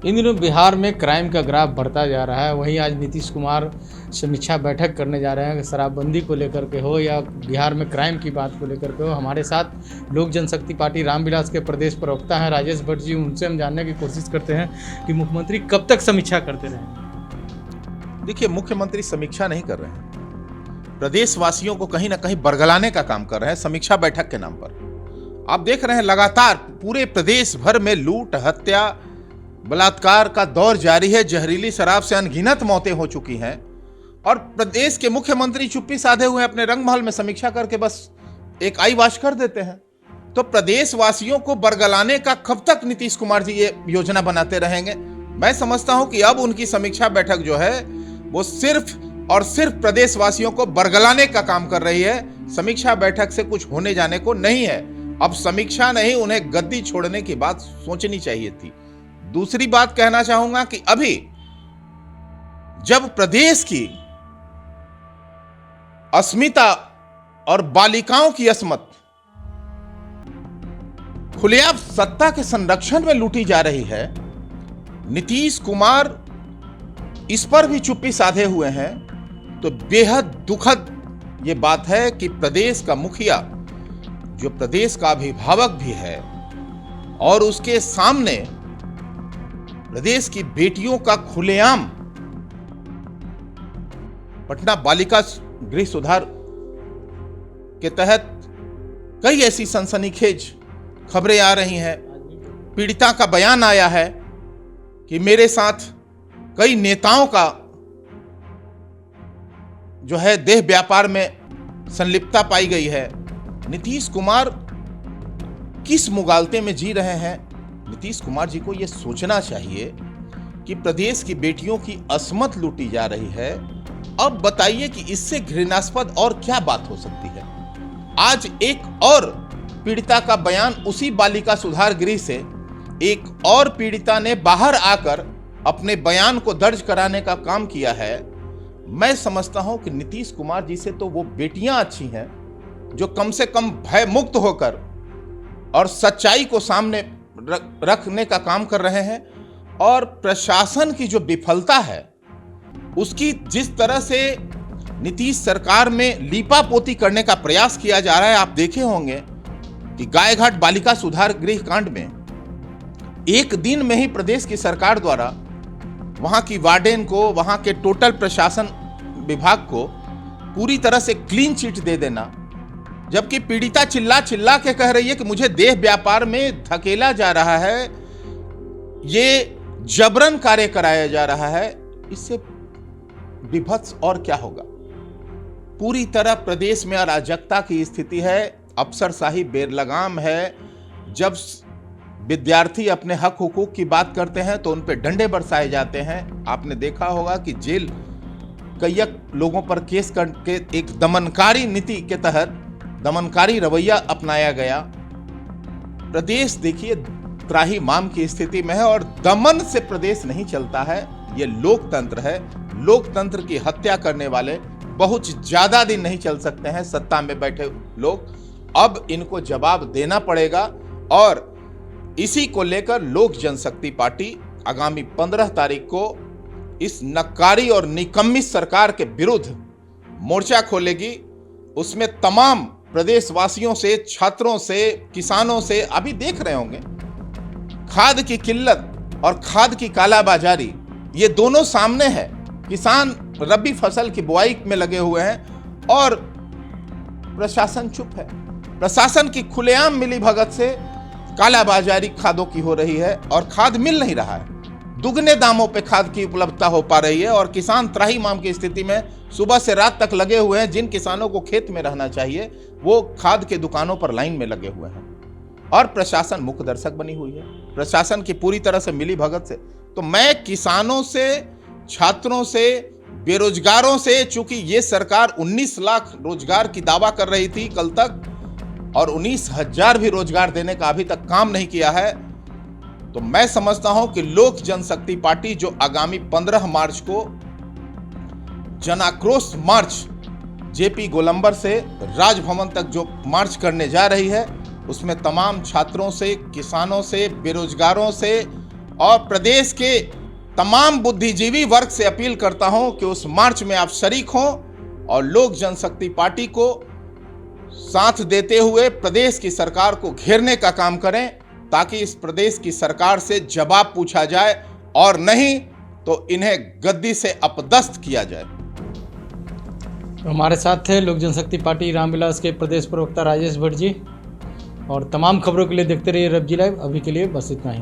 इन दिनों बिहार में क्राइम का ग्राफ बढ़ता जा रहा है। वहीं आज नीतीश कुमार समीक्षा बैठक करने जा रहे हैं, शराबबंदी को लेकर के हो या बिहार में क्राइम की बात को लेकर के हो। हमारे साथ लोक जनशक्ति पार्टी रामविलास के प्रदेश प्रवक्ता हैं राजेश भट्ट जी। उनसे हम जानने की कोशिश करते हैं कि मुख्यमंत्री कब तक समीक्षा करते रहें। देखिए, मुख्यमंत्री समीक्षा नहीं कर रहे हैं, प्रदेशवासियों को कहीं ना कहीं बरगलाने का काम कर रहे हैं समीक्षा बैठक के नाम पर। आप देख रहे हैं लगातार पूरे प्रदेश भर में लूट, हत्या, बलात्कार का दौर जारी है। जहरीली शराब से अनगिनत मौतें हो चुकी हैं और प्रदेश के मुख्यमंत्री चुप्पी साधे हुए अपने रंगमहल में समीक्षा करके बस एक आई वाश कर देते हैं। तो प्रदेशवासियों को बरगलाने का कब तक नीतीश कुमार जी ये योजना बनाते रहेंगे? मैं समझता हूं कि अब उनकी समीक्षा बैठक जो है वो सिर्फ और सिर्फ प्रदेशवासियों को बरगलाने का काम कर रही है। समीक्षा बैठक से कुछ होने जाने को नहीं है। अब समीक्षा नहीं, उन्हें गद्दी छोड़ने की बात सोचनी चाहिए थी। दूसरी बात कहना चाहूंगा कि अभी जब प्रदेश की अस्मिता और बालिकाओं की अस्मत खुलेआम सत्ता के संरक्षण में लूटी जा रही है, नीतीश कुमार इस पर भी चुप्पी साधे हुए हैं, तो बेहद दुखद यह बात है कि प्रदेश का मुखिया, जो प्रदेश का अभिभावक भी है, और उसके सामने प्रदेश की बेटियों का खुलेआम पटना बालिका गृह सुधार के तहत कई ऐसी सनसनीखेज खबरें आ रही हैं। पीड़िता का बयान आया है कि मेरे साथ कई नेताओं का जो है देह व्यापार में संलिप्तता पाई गई है। नीतीश कुमार किस मुगालते में जी रहे हैं? नीतीश कुमार जी को यह सोचना चाहिए कि प्रदेश की बेटियों की अस्मत लूटी जा रही है। अब बताइए कि इससे घृणास्पद और क्या बात हो सकती है? आज एक और पीड़िता का बयान, उसी बालिका सुधार गृह से एक और पीड़िता ने बाहर आकर अपने बयान को दर्ज कराने का काम किया है। मैं समझता हूं कि नीतीश कुमार जी से तो वो बेटियां अच्छी हैं जो कम से कम भय मुक्त होकर और सच्चाई को सामने रखने का काम कर रहे हैं। और प्रशासन की जो विफलता है, उसकी जिस तरह से नीतीश सरकार में लीपापोती करने का प्रयास किया जा रहा है, आप देखे होंगे कि गायघाट बालिका सुधार गृह कांड में एक दिन में ही प्रदेश की सरकार द्वारा वहां की वार्डन को, वहां के टोटल प्रशासन विभाग को पूरी तरह से क्लीन चिट दे देना, जबकि पीड़िता चिल्ला चिल्ला के कह रही है कि मुझे देह व्यापार में धकेला जा रहा है, ये जबरन कार्य कराया जा रहा है। इससे विभत्स और क्या होगा? पूरी तरह प्रदेश में अराजकता की स्थिति है, अफसरशाही बेलगाम है। जब विद्यार्थी अपने हक हुकूक की बात करते हैं तो उन पर डंडे बरसाए जाते हैं। आपने देखा होगा कि जेल कईयक लोगों पर केस करके एक दमनकारी नीति के तहत दमनकारी रवैया अपनाया गया। प्रदेश देखिए त्राही माम की स्थिति में है और दमन से प्रदेश नहीं चलता है। ये लोकतंत्र है। लोकतंत्र की हत्या करने वाले बहुत ज्यादा दिन नहीं चल सकते हैं सत्ता में बैठे लोग। अब इनको जवाब देना पड़ेगा और इसी को लेकर लोक जनशक्ति पार्टी आगामी 15 तारीख को इस नक्कारी और निकम्मी सरकार के विरुद्ध मोर्चा खोलेगी। उसमें तमाम प्रदेशवासियों से, छात्रों से, किसानों से, अभी देख रहे होंगे खाद की किल्लत और खाद की कालाबाजारी, ये दोनों सामने है। किसान रबी फसल की बुआई में लगे हुए हैं और प्रशासन चुप है। प्रशासन की खुलेआम मिलीभगत से कालाबाजारी खादों की हो रही है और खाद मिल नहीं रहा है। दुगने दामों पे खाद की उपलब्धता हो पा रही है और किसान त्राही माम की स्थिति में सुबह से रात तक लगे हुए हैं। जिन किसानों को खेत में रहना चाहिए वो खाद के दुकानों पर लाइन में लगे हुए हैं और प्रशासन मुख्य दर्शक बनी हुई है प्रशासन की पूरी तरह से मिली भगत से। तो मैं किसानों से, छात्रों से, बेरोजगारों से, चूंकि ये सरकार 19 लाख रोजगार की दावा कर रही थी कल तक और 19,000 भी रोजगार देने का अभी तक काम नहीं किया है, तो मैं समझता हूं कि लोक जनशक्ति पार्टी जो आगामी 15 मार्च को जनाक्रोश मार्च जेपी गोलंबर से राजभवन तक जो मार्च करने जा रही है, उसमें तमाम छात्रों से, किसानों से, बेरोजगारों से और प्रदेश के तमाम बुद्धिजीवी वर्ग से अपील करता हूं कि उस मार्च में आप शरीक हों और लोक जनशक्ति पार्टी को साथ देते हुए प्रदेश की सरकार को घेरने का काम करें, ताकि इस प्रदेश की सरकार से जवाब पूछा जाए और नहीं तो इन्हें गद्दी से अपदस्थ किया जाए। हमारे साथ थे लोक जनशक्ति पार्टी रामविलास के प्रदेश प्रवक्ता राजेश भट्ट जी। और तमाम खबरों के लिए देखते रहिए रब जी लाइव। अभी के लिए बस इतना ही।